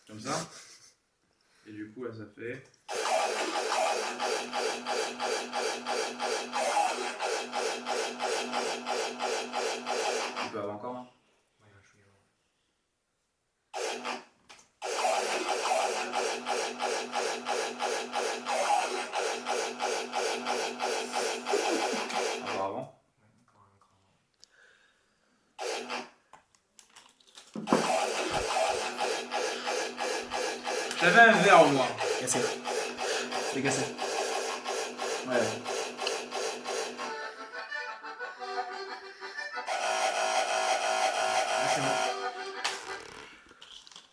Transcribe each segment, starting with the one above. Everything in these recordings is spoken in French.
Comme ça. Et du coup, là, ça fait... Un peu avant encore, hein. Encore avant. J'avais un verre au moins. Cassé. C'est cassé. Ouais.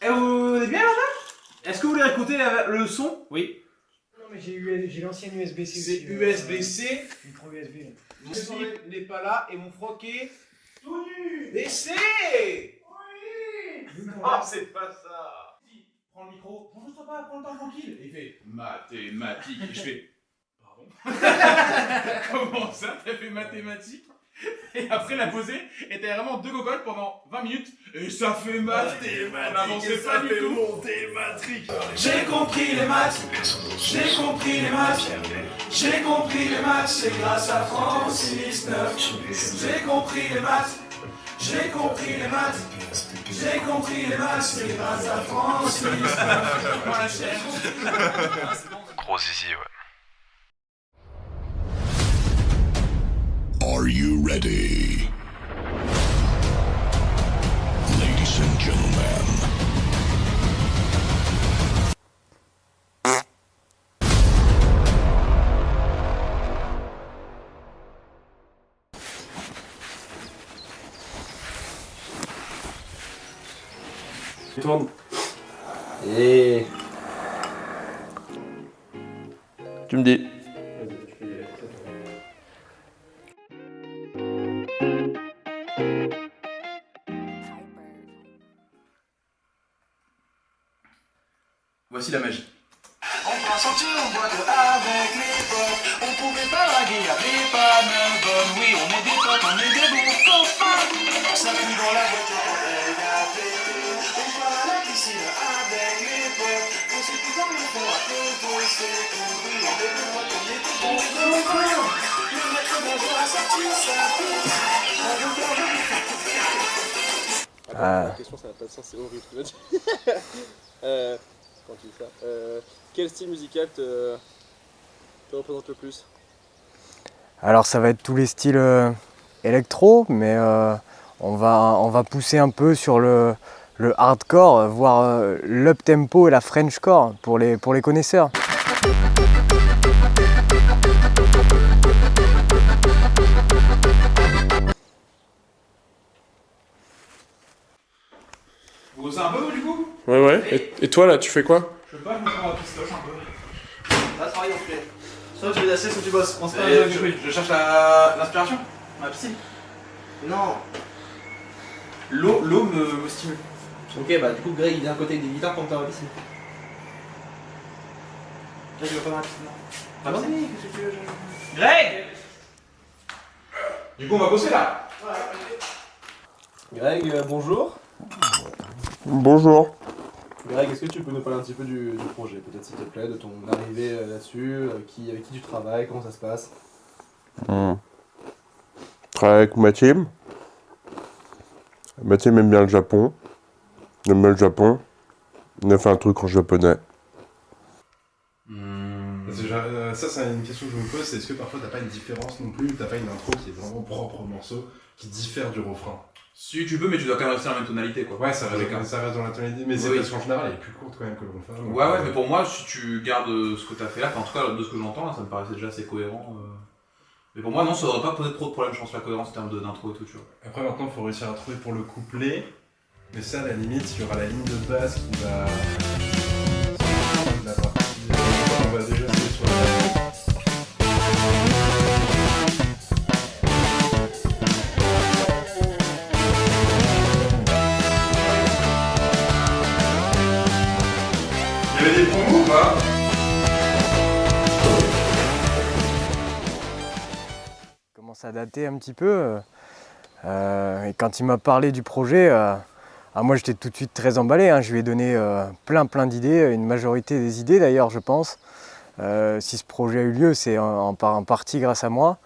Eh, vous êtes bien là? Est-ce que vous voulez écouter le son? Oui. Non mais j'ai l'ancienne USB-C C'est aussi. USB-C. Micro USB. Là. Mon slip n'est pas là et mon froc est tout nu. Laissez. Oui. Ah, c'est pas ça. Il prend le micro. J'enregistre pas, prends le temps tranquille. Et il fait mathématiques. Et je fais pardon. Comment ça, t'as fait mathématiques? Et après la posée était vraiment deux gogoles pendant 20 minutes. Et ça fait mathématiques. On n'avançait pas du tout. J'ai compris les maths. J'ai compris les maths. J'ai compris les maths. C'est grâce à Francis 9. J'ai compris les maths. J'ai compris les maths. J'ai compris les maths. C'est grâce à Francis 9. Voilà, j'ai compris. Gros zizi, ouais. Are you ready? Ladies and gentlemen. Tourne. Et... Tu me dis. Voici la magie. On prend son petit, on boit avec les potes. On pouvait pas draguer, y'avait pas de bonne. Oui, on est des potes, on est des bons copains. On s'appuie dans la voiture quand elle a pété. On part à la piscine avec les potes. On s'est tout dans le fond à côté, c'est tout. Oui, on est des potes, on est des bons copains. Le maître bonjour a sorti sa pipe. On veut faire le... La question, ça n'a pas de sens, c'est horrible. Tu m'as dit. Quand tu dis ça. Quel style musical te représente le plus? Alors ça va être tous les styles électro, mais on va pousser un peu sur le hardcore, voire l'up tempo et la frenchcore pour les connaisseurs. Vous bossez un peu, vous, du coup? Ouais. Et toi, là, tu fais quoi? Je sais pas, je me prends la pistoche un peu. Là, travaille, on fait. Soit tu fais d'assez, soit tu bosses. On se fait un Et jeu. je cherche l'inspiration dans la piscine. Non. L'eau me stimule. Ok, bah du coup, Greg il est à côté des guitares pendant que t'es dans la piscine. Greg, il va pas dans la piscine, non? Ah bon? Si, qu'est-ce que tu veux? Greg! Du coup, on va bosser là. Greg, bonjour. Bonjour. Greg, est-ce que tu peux nous parler un petit peu du projet, peut-être s'il te plaît, de ton arrivée là-dessus, avec qui tu travailles, comment ça se passe? Je travaille avec Mathilde. Mathilde aime bien le Japon. Il aime bien le Japon. Il a fait un truc en japonais. Ça, c'est une question que je me pose, c'est est-ce que parfois t'as pas une différence non plus, t'as pas une intro qui est vraiment propre au morceau, qui diffère du refrain? Si tu peux, mais tu dois quand même rester dans la même tonalité, quoi. Ouais, ça reste dans la tonalité, mais c'est Oui. parce qu'en général, elle est plus courte quand même que le refrain. Ouais, mais pour moi, si tu gardes ce que t'as fait là, enfin, en tout cas, de ce que j'entends, là, ça me paraissait déjà assez cohérent. Mais pour moi, non, ça aurait pas posé trop de problème, je pense, la cohérence en termes d'intro et tout, tu vois. Après, maintenant, il faut réussir à trouver pour le couplet, mais ça, à la limite, il y aura la ligne de basse qui va... La partie... On va déjà jouer sur la... Il y avait des promos ou pas? Commence à dater un petit peu. Et quand il m'a parlé du projet, Ah, moi j'étais tout de suite très emballé, hein. Je lui ai donné plein d'idées, une majorité des idées d'ailleurs je pense. Si ce projet a eu lieu, c'est en partie grâce à moi.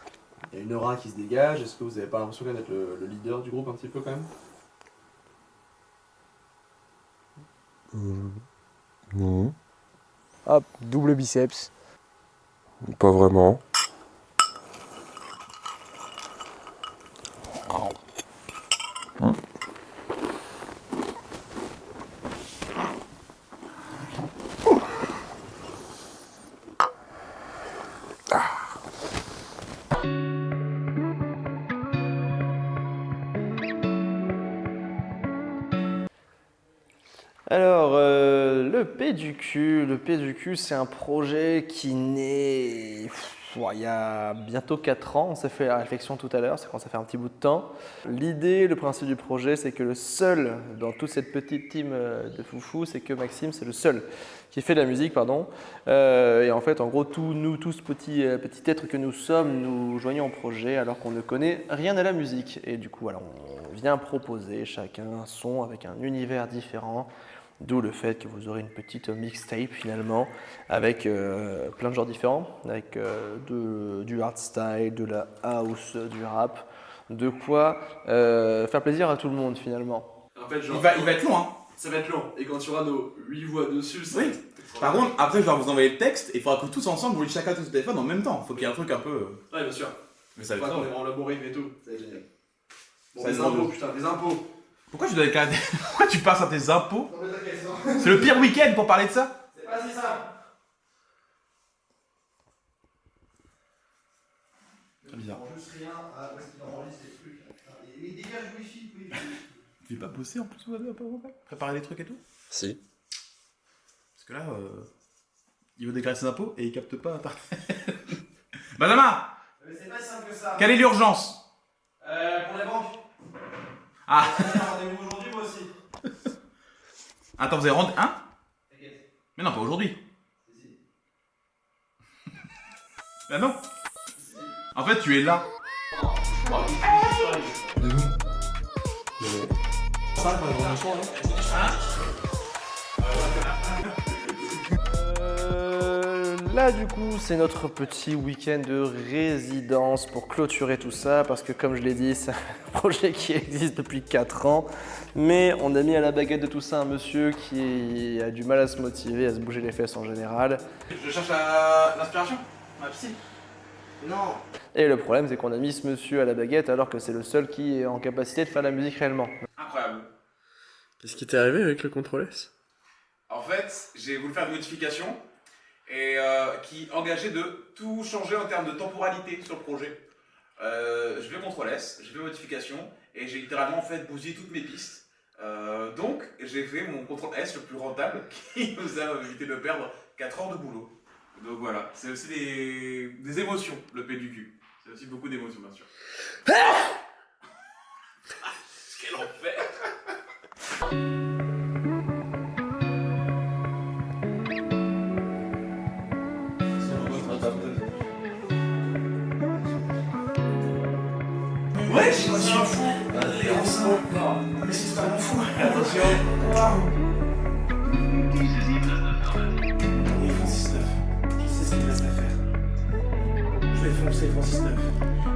Il y a une aura qui se dégage, est-ce que vous avez pas l'impression d'être le leader du groupe un petit peu quand même? Non, Hop, double biceps. pas vraiment. Alors, le P du Q, c'est un projet qui naît il y a bientôt 4 ans. On s'est fait la réflexion tout à l'heure, c'est quand ça fait un petit bout de temps. L'idée, le principe du projet, c'est que le seul dans toute cette petite team de foufou, c'est que Maxime, c'est le seul qui fait de la musique, pardon. Et en fait, en gros, nous, tous petits êtres que nous sommes, nous joignons au projet alors qu'on ne connaît rien à la musique. Et du coup, voilà, on vient proposer chacun un son avec un univers différent. D'où le fait que vous aurez une petite mixtape finalement avec plein de genres différents, avec du hardstyle, de la house, du rap, de quoi faire plaisir à tout le monde finalement. En fait, genre, Il va être long, hein. ça va être long, et quand tu auras nos 8 voix dessus, ça va Oui. être Par contre, après, je vais vous envoyer le texte et il faudra que tous ensemble, vous chacun tous le téléphone en même temps. Faut qu'il y ait un truc un peu. Ouais, bien sûr. Mais ça Faut va pas être qu'on long. est dans le bon rythme et tout, ça va être génial. Bon, Ça les va être impôts, drôle. putain, les impôts. Pourquoi tu dois déclarer Pourquoi tu passes à tes impôts? Non mais t'inquiète, C'est le pire week-end pour parler de ça. c'est pas si simple. C'est bizarre. Juste rien à où est-ce qu'il enregistre les trucs. Il dégage le wifi, oui. Tu veux pas bosser en plus, préparer les trucs et tout? Si. Parce que là, il veut déclarer ses impôts et il capte pas Internet. Benjamin, Mais c'est pas si simple que ça. quelle est l'urgence? Pour les banques. Ah, J'ai un rendez-vous aujourd'hui, moi aussi. attends, vous avez rendu. Hein? T'inquiète. Mais non, pas aujourd'hui. Si. Bah non. En fait, tu es là. Là du coup c'est notre petit week-end de résidence pour clôturer tout ça parce que comme je l'ai dit c'est un projet qui existe depuis 4 ans mais on a mis à la baguette de tout ça un monsieur qui a du mal à se motiver, à se bouger les fesses en général. Je cherche l'inspiration. Ma piscine. Non. Et le problème c'est qu'on a mis ce monsieur à la baguette alors que c'est le seul qui est en capacité de faire la musique réellement. Incroyable. Qu'est-ce qui t'est arrivé avec le Ctrl S? En fait, j'ai voulu faire une modification et qui engageait de tout changer en termes de temporalité sur le projet. Je vais CTRL S, je vais modification et j'ai littéralement en fait bousillé toutes mes pistes. Donc j'ai fait mon CTRL S le plus rentable qui nous a évité de perdre 4 heures de boulot. Donc voilà, c'est aussi des émotions, le P du cul. C'est aussi beaucoup d'émotions bien sûr. Quel enfer! Ouais, je m'en fous. Allez, ensemble. Mais c'est pas mon fou. Attention. Et Francis 9. Je sais ce qu'il reste à faire. Je vais foncer, Francis 9.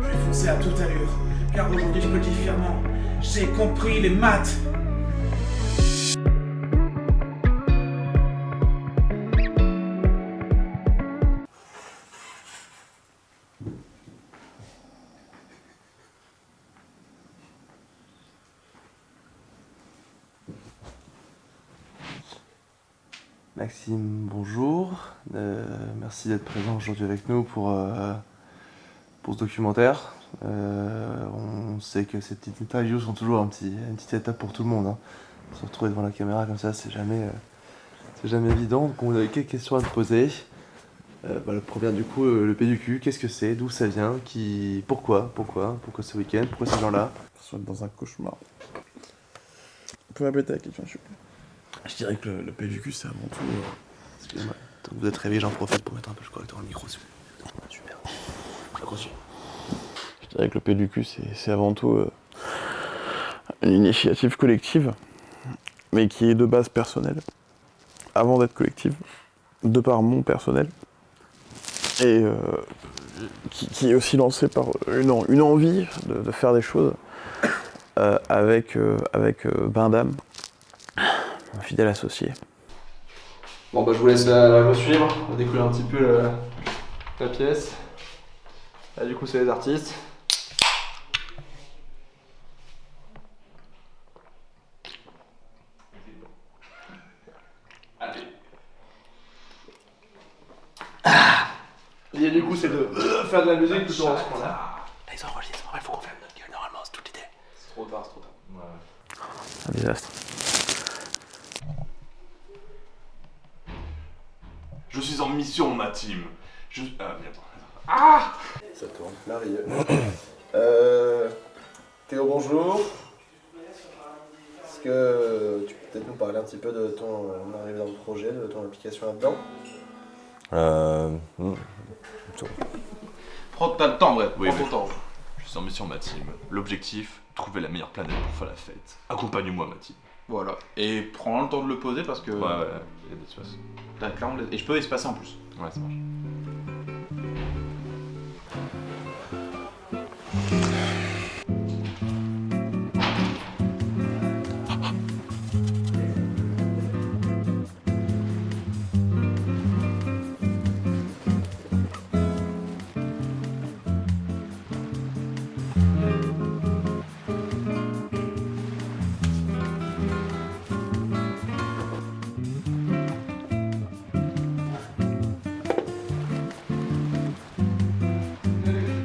Je vais foncer à toute allure. Car aujourd'hui, je peux dire fièrement, j'ai compris les maths. Maxime, bonjour. Merci d'être présent aujourd'hui avec nous pour ce documentaire. On sait que ces petites interviews sont toujours une petite étape pour tout le monde. Hein. Se retrouver devant la caméra comme ça, c'est jamais évident. Donc on avait quelques questions à te poser. La première du coup, le P du cul, qu'est-ce que c'est? D'où ça vient? Pourquoi ce week-end? Pourquoi ces gens-là? Je suis dans un cauchemar. Vous pouvez répéter la question, s'il vous plaît? Je dirais que le PVQ, c'est avant tout... Excusez-moi, tant que vous êtes réveillé, j'en profite pour mettre un peu le correcteur dans le micro. Super. Ça continue. Je dirais que le PVQ, c'est avant tout une initiative collective mais qui est de base personnelle, avant d'être collective, de par mon personnel, et qui est aussi lancé par une envie de faire des choses avec Bindam, un fidèle associé. Bon bah je vous laisse la suivre, on va découvrir un petit peu la pièce. Là du coup c'est les artistes. L'idée du coup c'est de faire de la musique tout en ce moment-là. Là ils enregistrent, il faut qu'on ferme notre gueule normalement, c'est toute l'idée. C'est trop tard, c'est trop tard. Ouais. Un désastre. Je suis en mission, ma team. Ah, merde. Ah! Ça tourne. Marie. Théo, bonjour. Est-ce que tu peux peut-être nous parler un petit peu de ton arrivée dans le projet, de ton implication là-dedans? Prends t'as le temps, bref. Oui, Prends mais- ton temps. Je suis en mission, ma team. L'objectif, trouver la meilleure planète pour faire la fête. Accompagne-moi, ma team. Voilà. Et prends le temps de le poser parce que. Ouais, ouais, il y a des espaces. T'as clairement les- Et je peux espacer en plus. Ouais, ça marche.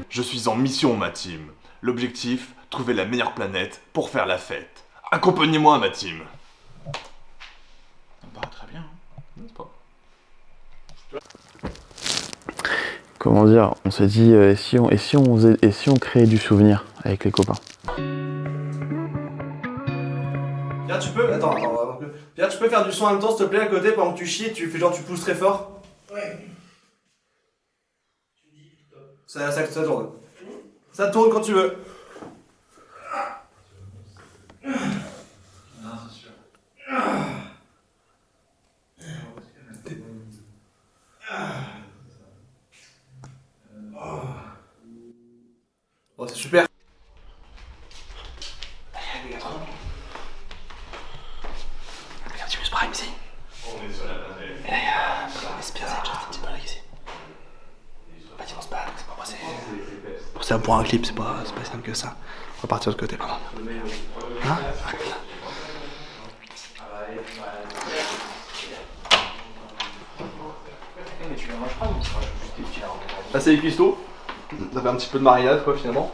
Je suis en mission, ma team. L'objectif, trouver la meilleure planète pour faire la fête. Accompagnez-moi, ma team. Ça me paraît très bien. N'est-ce pas? Comment dire, on s'est dit, et si on créait du souvenir avec les copains? Pierre, tu peux. Attends. Pierre, tu peux faire du son en même temps, s'il te plaît, à côté, pendant que tu chies, tu fais genre tu pousses très fort. Ouais. Ça tourne. Ça tourne quand tu veux. Bon, c'est super. On est sur la planète. C'est pour un clip, c'est pas simple que ça. On va partir de côté, pardon. Hein? Là c'est les cuistots. Ça fait un petit peu de marinade quoi finalement.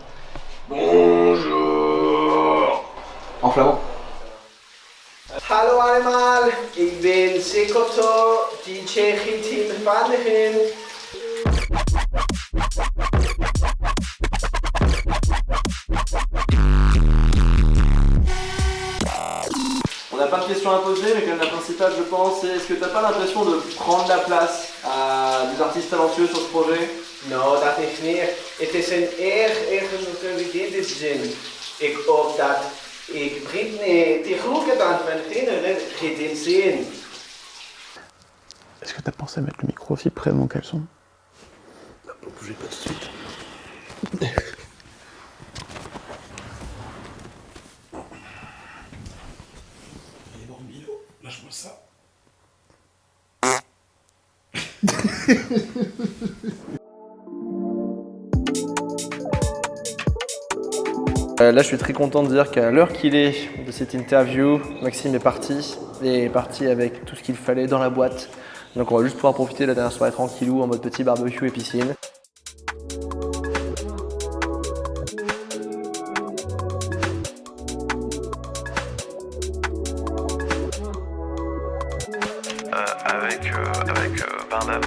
Bonjour. En flamand. Hallo allemaal, ik ben Sekoto, DJ Gitim Vanhen. On a plein de questions à poser, mais quand même la principale je pense, c'est est-ce que t'as pas l'impression de prendre la place à des artistes talentueux sur ce projet? Nou, dat is meer. Het is een eer natuurlijk in dit zin. Ik hoop dat ik Britney die groepen dan van kinderen Gitim zien. Est-ce que t'as pensé à mettre le micro aussi près de mon caleçon? Bougez pas tout de suite. Allez, bon, Milo, lâche-moi ça. Là, je suis très content de dire qu'à l'heure qu'il est de cette interview, Maxime est parti avec tout ce qu'il fallait dans la boîte. Donc on va juste pouvoir profiter de la dernière soirée tranquillou en mode petit barbecue et piscine. Avec Bindam.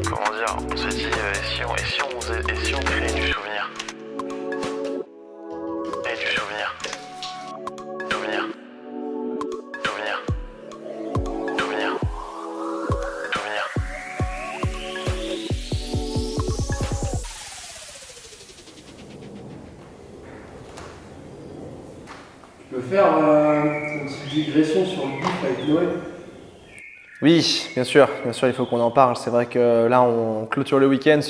Comment dire, on s'est dit, et si on créait du souvenir? Et du souvenir. Souvenir. Souvenir. Souvenir. Souvenir. faire une petite digression sur le bif avec Noé. Oui, bien sûr, il faut qu'on en parle. C'est vrai que là, on clôture le week-end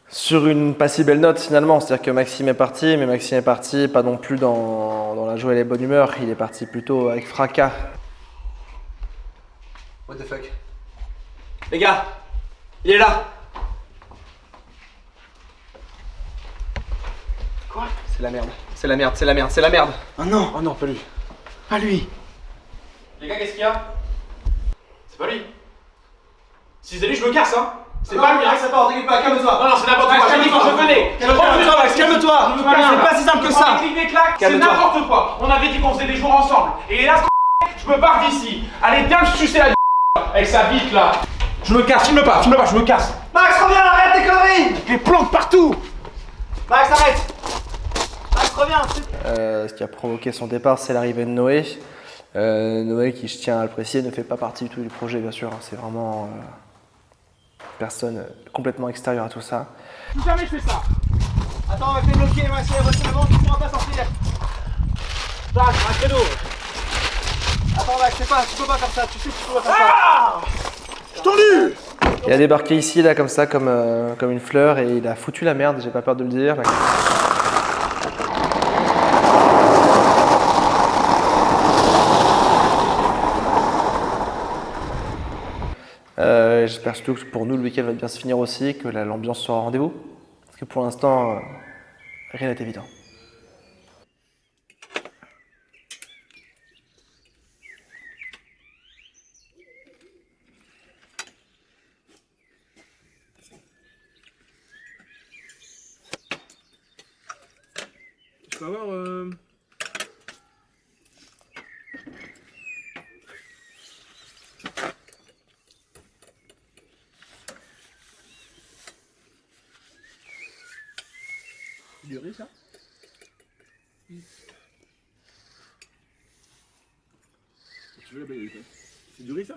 sur une pas si belle note finalement. C'est-à-dire que Maxime est parti, mais Maxime est parti pas non plus dans la joie et les bonnes humeurs. Il est parti plutôt avec fracas. What the fuck? Les gars, il est là! Quoi? C'est la merde, c'est la merde, c'est la merde, c'est la merde. Oh non, pas lui. Pas lui. Les gars, qu'est-ce qu'il y a? C'est pas lui. Si c'est lui, je me casse, hein. C'est pas lui, hein. Ça part, t'inquiète pas, calme-toi. Non, c'est n'importe quoi. J'ai dit quand je venais. Calme-toi, Max, calme-toi. C'est pas si simple que ça. Des claques, c'est Calme-toi. n'importe quoi. On avait dit qu'on faisait des jours ensemble. Et hélas, je me barre d'ici. Allez, bien me sucer la avec sa bite là. Je me casse, filme pas, je me casse. Max, reviens, arrête tes conneries. Les plantes partout. Max, arrête. Max, reviens. Ce qui a provoqué son départ, c'est l'arrivée de Noé. Noé, qui je tiens à le préciser, ne fait pas partie du tout du projet, bien sûr. C'est vraiment personne complètement extérieure à tout ça. J'ai jamais fait ça. Attends, on va te bloquer, Max, c'est avant, tu pourras pas sortir. Là, un credo. Attends, Max, tu peux pas faire ça, tu sais que tu peux pas faire ça. Tendu. Il a débarqué ici, là, comme ça, comme une fleur, et il a foutu la merde, j'ai pas peur de le dire. J'espère surtout que pour nous, le week-end va bien se finir aussi, que l'ambiance sera au rendez-vous. Parce que pour l'instant, rien n'est évident. Je peux avoir du riz, ça? Tu veux la baguette? C'est du riz, ça?